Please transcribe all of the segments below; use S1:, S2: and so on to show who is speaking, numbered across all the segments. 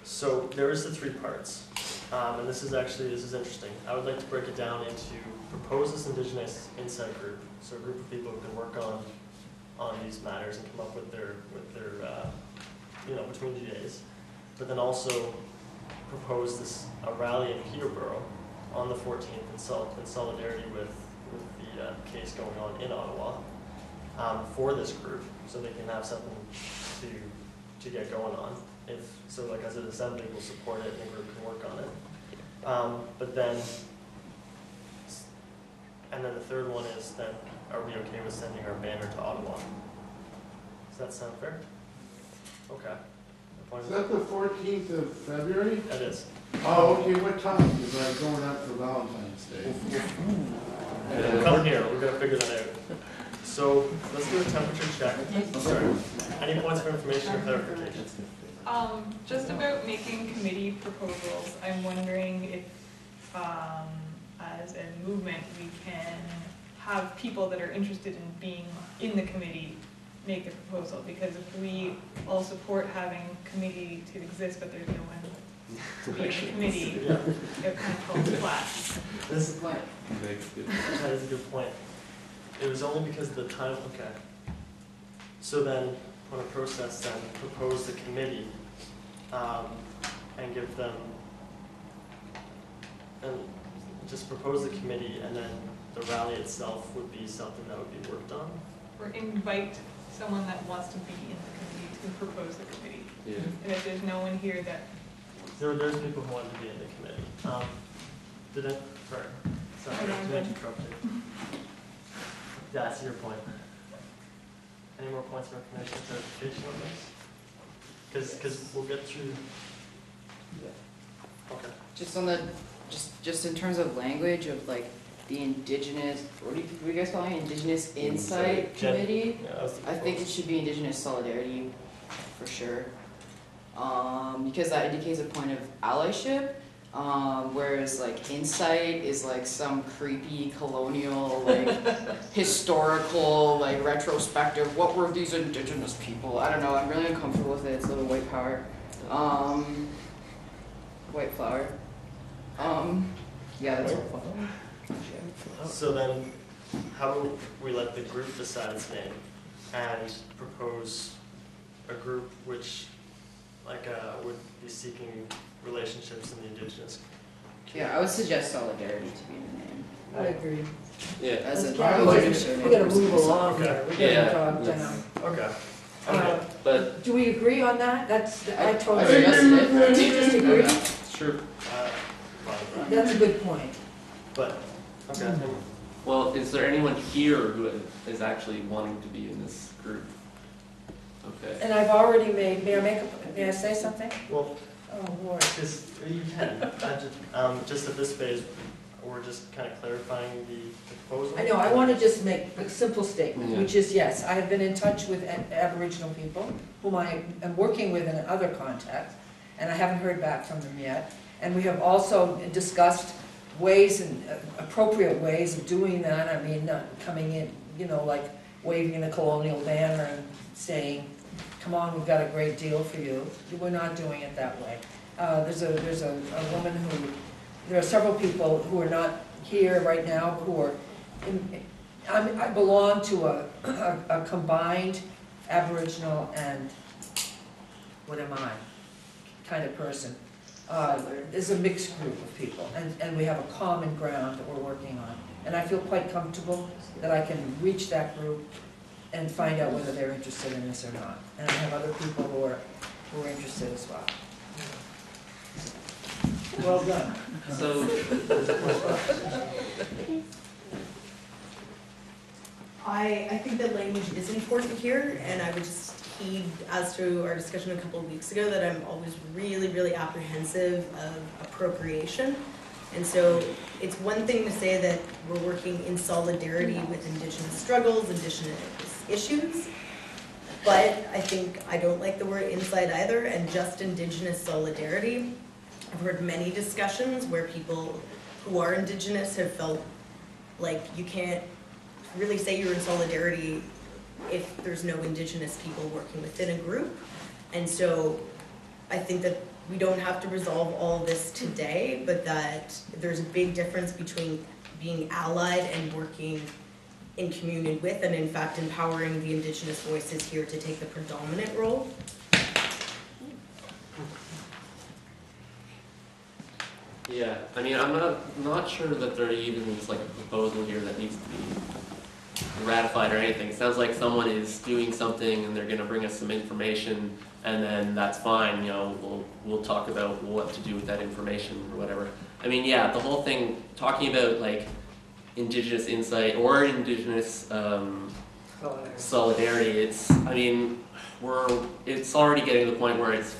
S1: So there is the three parts, and this is interesting. I would like to break it down into propose this Indigenous Insight Group, so a group of people who can work on these matters and come up with their between GAs, but then also propose a rally in Peterborough on the 14th in solidarity with the case going on in Ottawa for this group, so they can have something to get going on. Like as an assembly, we'll support it and the group can work on it. And then the third one is then, are we okay with sending our banner to Ottawa? Does that sound fair? Okay.
S2: Is that the 14th of February?
S1: That is.
S2: Oh, okay, what time? Because I'm going out for Valentine's Day.
S1: Come here, we're going to figure that out. So let's do a temperature check. Sorry. Any points for information or clarification?
S3: Just about making committee proposals, I'm wondering if, as a movement, we can have people that are interested in being in the committee make the proposal, because if we all support having committee to exist, but there's no one to be in the committee, it kind of falls flat.
S1: This is that is a good point. It was only because of the time. Okay. So then, on a process, then propose the committee and give them, and just propose the committee, and then the rally itself would be something that would be worked on.
S3: Or invite someone that wants to be in the committee to propose the committee.
S4: Yeah.
S3: And if there's no one here that...
S1: There's people who want to be in the committee. Sorry, to interrupt you. Yeah, I see your point. Any more points of information or clarification on this? Because we'll get through... Yeah. Okay.
S5: Just on the, just in terms of language of like the Indigenous, what do you guys call it? Indigenous Insight Committee?
S1: Yeah,
S5: I think it should be Indigenous Solidarity for sure. Because that indicates a point of allyship, whereas like insight is like some creepy colonial, like historical, like retrospective, what were these Indigenous people? I don't know, I'm really uncomfortable with it. It's a little white power. White flower. Yeah, that's white flower.
S1: So then, how do we let the group decide its name and propose a group which would be seeking relationships in the Indigenous community?
S5: Yeah, I would suggest solidarity to be in the name.
S6: I agree.
S4: Yeah.
S5: As a
S6: We gotta move along
S1: Okay.
S6: here. We
S4: Yeah.
S6: gotta talk down.
S1: Okay.
S4: But
S6: Do we agree on that? That's, I
S5: I
S6: totally,
S5: suggested it.
S6: do you disagree?
S4: sure.
S1: Fine.
S6: That's a good point.
S1: But, okay.
S4: Well, is there anyone here who is actually wanting to be in this group? Okay.
S6: And I've already made, may I say something?
S1: Well,
S6: Oh, Lord.
S1: because you can. Just at this phase, we're just kind of clarifying the proposal.
S6: I know, I want to just make a simple statement,
S4: Yeah.
S6: which is, yes, I have been in touch with Aboriginal people, whom I am working with in other contexts, and I haven't heard back from them yet. And we have also discussed ways and appropriate ways of doing that. I mean, not coming in, like waving the colonial banner and saying, come on, we've got a great deal for you. We're not doing it that way. There's a woman who, there are several people who are not here right now who are, I belong to a combined Aboriginal and, what am I, kind of person. There's a mixed group of people, and we have a common ground that we're working on. And I feel quite comfortable that I can reach that group and find out whether they're interested in this or not. And I have other people who are interested as well. Well done.
S4: So,
S7: I think that language is important here, and I would just heed as to our discussion a couple of weeks ago that I'm always really, really apprehensive of appropriation. And so it's one thing to say that we're working in solidarity with Indigenous struggles, Indigenous issues, but I don't like the word inside either, and just Indigenous solidarity. I've heard many discussions where people who are Indigenous have felt like you can't really say you're in solidarity if there's no Indigenous people working within a group. And so I think that we don't have to resolve all this today, but that there's a big difference between being allied and working in communion with, and in fact empowering the Indigenous voices here to take the predominant role.
S4: Yeah, I mean, I'm not sure that there even is like a proposal here that needs to be ratified or anything. It sounds like someone is doing something and they're going to bring us some information, and then that's fine. You know, we'll talk about what to do with that information or whatever. I mean, yeah, the whole thing talking about like Indigenous insight or Indigenous solidarity. It's, I mean, it's already getting to the point where it's,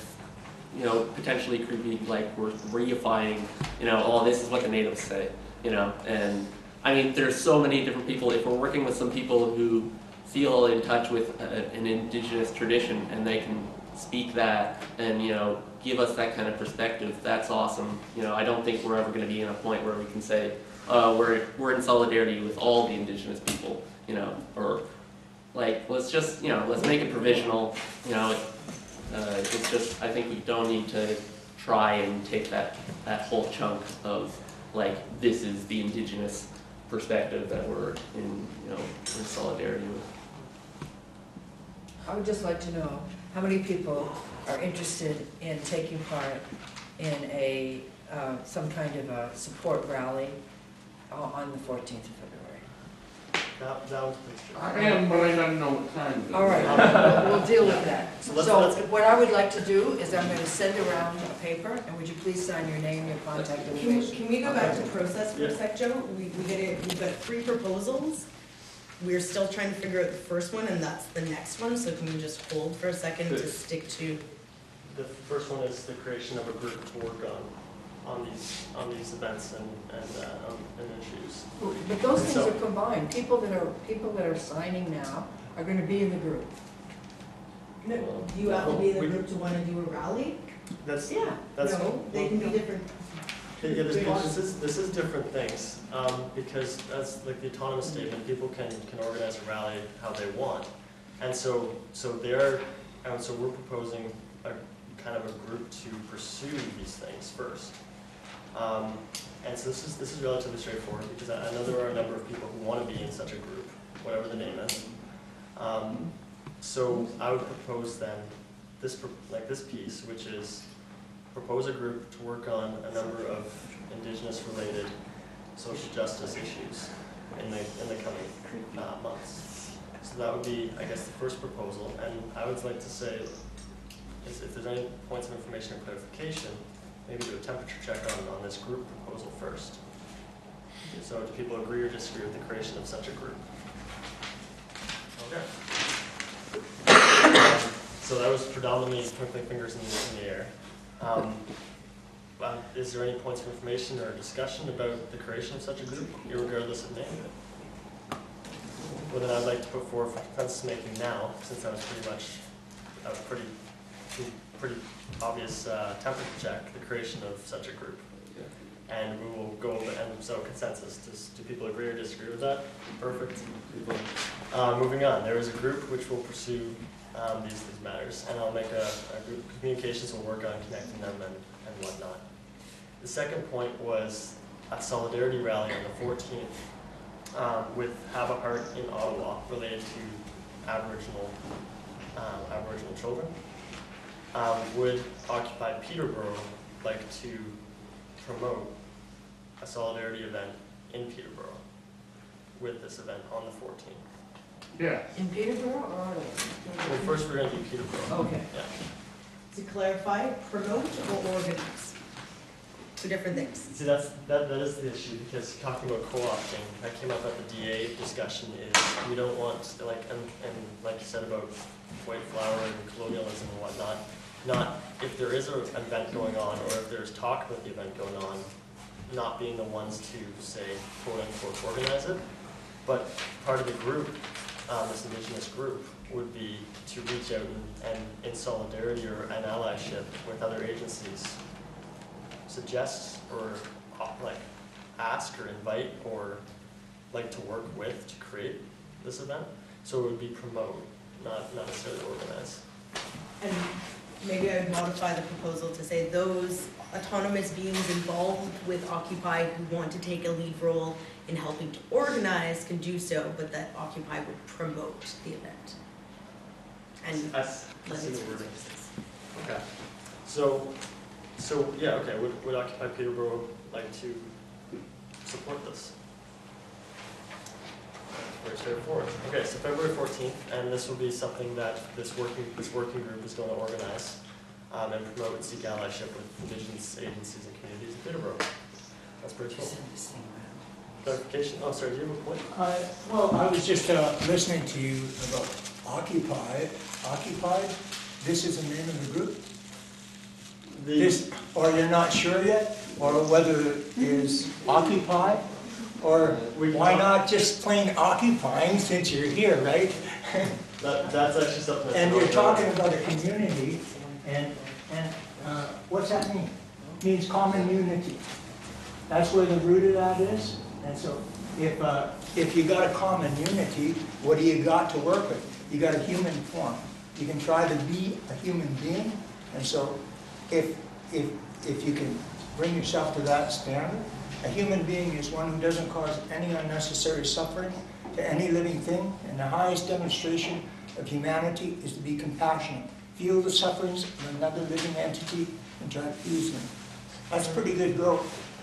S4: you know, potentially creepy, like we're reifying, you know, oh, this is what the natives say, you know, and I mean, there's so many different people. If we're working with some people who feel in touch with an Indigenous tradition and they can speak that and, you know, give us that kind of perspective, that's awesome. You know, I don't think we're ever going to be in a point where we can say, we're in solidarity with all the Indigenous people, you know, or like, let's just, you know, let's make it provisional, you know. It's just, I think we don't need to try and take that whole chunk of like, this is the Indigenous perspective that we're in, you know, in solidarity with.
S6: I would just like to know how many people are interested in taking part in a, some kind of a support rally on the 14th of February.
S1: That was pretty true.
S2: I am, but I don't know what time it is.
S6: All right, we'll deal with that.
S1: So
S6: So
S1: let's
S6: what I would like to do is I'm going to send around a paper, and would you please sign your name, your contact information?
S7: Can we go back to process for a sec, Joe? We've got 3 proposals. We're still trying to figure out the first one, and that's the next one, so can we just hold for a second to stick to?
S1: The first one is the creation of a group to work on these events and issues.
S6: But those things
S1: So-
S6: are combined. People that are signing now are going to be in the group.
S7: No, do you have to be in the group to want to do a rally?
S1: That's
S6: Yeah.
S1: that's
S7: No, they can be different.
S1: yeah, this is different things because as like the autonomous statement, people can organize a rally how they want, and so we're proposing a kind of a group to pursue these things first. And so this is relatively straightforward because I know there are a number of people who want to be in such a group, whatever the name is. So I would propose then this piece, which is propose a group to work on a number of Indigenous-related social justice issues in the coming months. So that would be, I guess, the first proposal. And I would like to say, if there's any points of information or clarification, maybe do a temperature check on this group proposal first. So do people agree or disagree with the creation of such a group? Okay. So that was predominantly twinkling fingers in the air. Is there any points of information or discussion about the creation of such a group, irregardless of name? Well, then I'd like to put forward for consensus making now, since that was pretty obvious temperature check, the creation of such a group. And we will go over, and so consensus, do people agree or disagree with that? Perfect. Moving on, there is a group which will pursue these matters, and I'll make a group of communications will work on connecting them and whatnot. The second point was a solidarity rally on the 14th with Have a Heart in Ottawa related to Aboriginal children. Would Occupy Peterborough like to promote a solidarity event in Peterborough with this event on the 14th?
S2: Yeah.
S6: In Peterborough or Ottawa?
S1: Well, first we're going to do Peterborough.
S6: Okay.
S1: Yeah.
S7: To clarify, promote or organize? 2 different things.
S1: See, that is the issue, because talking about co-opting, that came up at the DA discussion, is we don't want, like, and like you said about white flower and colonialism and whatnot, not if there is an event going on or if there's talk about the event going on, not being the ones to say, quote unquote, organize it, but part of the group, this Indigenous group, would be to reach out and in solidarity or an allyship with other agencies, suggest or like ask or invite or like to work with to create this event. So it would be promote, not necessarily organize.
S7: And maybe I would modify the proposal to say those autonomous beings involved with Occupy who want to take a lead role in helping to organize can do so, but that Occupy would promote the event. And
S1: I see
S7: let
S1: the
S7: its
S1: wording.
S7: resources.
S1: Okay, so, yeah, okay, would Occupy Peterborough like to support this? Very straightforward. Okay, so February 14th, and this will be something that this working group is going to organize and promote and seek allyship with Indigenous agencies and communities in Peterborough. That's pretty cool. Clarification? Oh, sorry, do you have a point?
S8: Well, I was just listening to you about Occupied. This is the name of the group? This, or you're not sure yet? Or whether it is Occupy? Or why not just plain occupying since you're here, right?
S1: That's actually something that's
S8: And
S1: going
S8: you're
S1: on.
S8: talking about a community, and what's that mean? It means common unity. That's where the root of that is. And so if you got a common unity, what do you got to work with? You got a human form. You can try to be a human being. And so if you can bring yourself to that standard, a human being is one who doesn't cause any unnecessary suffering to any living thing, and the highest demonstration of humanity is to be compassionate, feel the sufferings of another living entity, and try to ease them. That's a pretty good goal.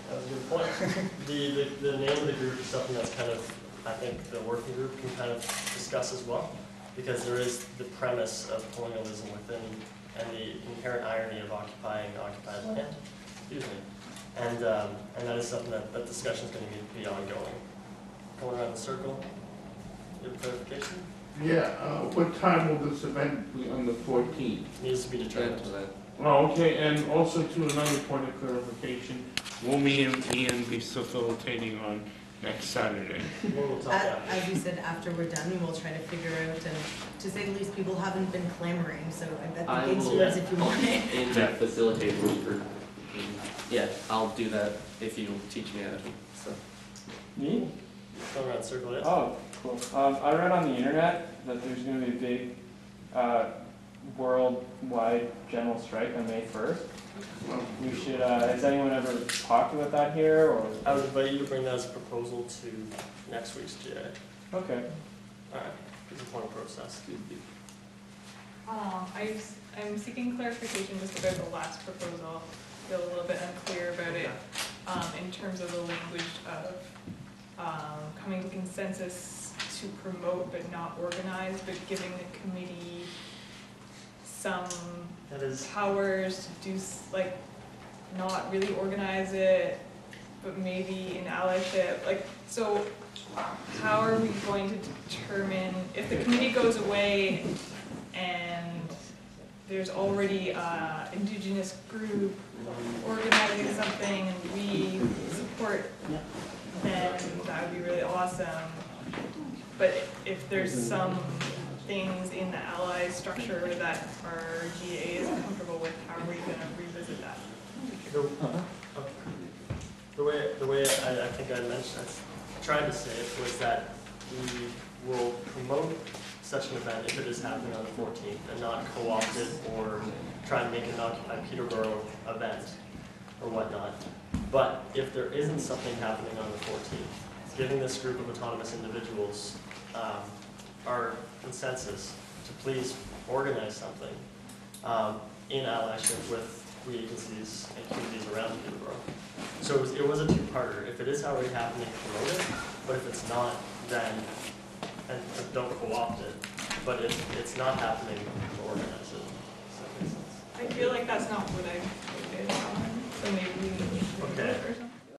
S1: That was a good point. The name of the group is something that's kind of, I think the working group can kind of discuss as well, because there is the premise of colonialism within, and the inherent irony of occupying occupied land. Excuse me. And that is something that discussion is going to be ongoing. Going around the circle, you have clarification?
S2: Yeah, what time will this event be on the 14th?
S1: Needs to be determined.
S9: Oh, okay, and also to another point of clarification, will me and Ian be facilitating on next Saturday?
S1: We'll talk after.
S7: As you said, after we're done, we'll try to figure out, and to say the least, people haven't been clamoring, so I bet
S4: I
S7: the gate's
S4: will-
S7: yours if you want it.
S4: In that facilitating group. Yeah, I'll do that if you teach me how to. So.
S10: Me?
S1: Going around the circle, yes?
S10: Oh, cool. I read on the internet that there's going to be a big worldwide general strike on May 1st. We should, has anyone ever talked about that here, or?
S1: I would invite you to bring that as a proposal to next week's GA.
S10: Okay.
S1: All right, it's a formal process.
S3: I'm seeking clarification just about the last proposal. I feel a little bit unclear about it in terms of the language of coming to consensus to promote but not organize, but giving the committee some
S1: That is,
S3: powers to do, like, not really organize it, but maybe in allyship, like, so how are we going to determine if the committee goes away and there's already an Indigenous group organizing something and we support them, that would be really awesome. But if there's some things in the ally structure that our GA is comfortable with, how are we going to revisit that?
S1: the way I think I mentioned, I tried to say it, was that we will promote such an event if it is happening on the 14th and not co-opt it or try and make it an Occupy Peterborough event or whatnot. But if there isn't something happening on the 14th, giving this group of autonomous individuals our consensus to please organize something in allyship with the agencies and communities around Peterborough. So it was a two-parter. If it is already happening, promote it, but if it's not, then and don't co-opt it. But if it's not happening, organize it. Does that make sense?
S3: I feel like that's not what I did, so maybe we should do
S1: Okay.
S3: it or something.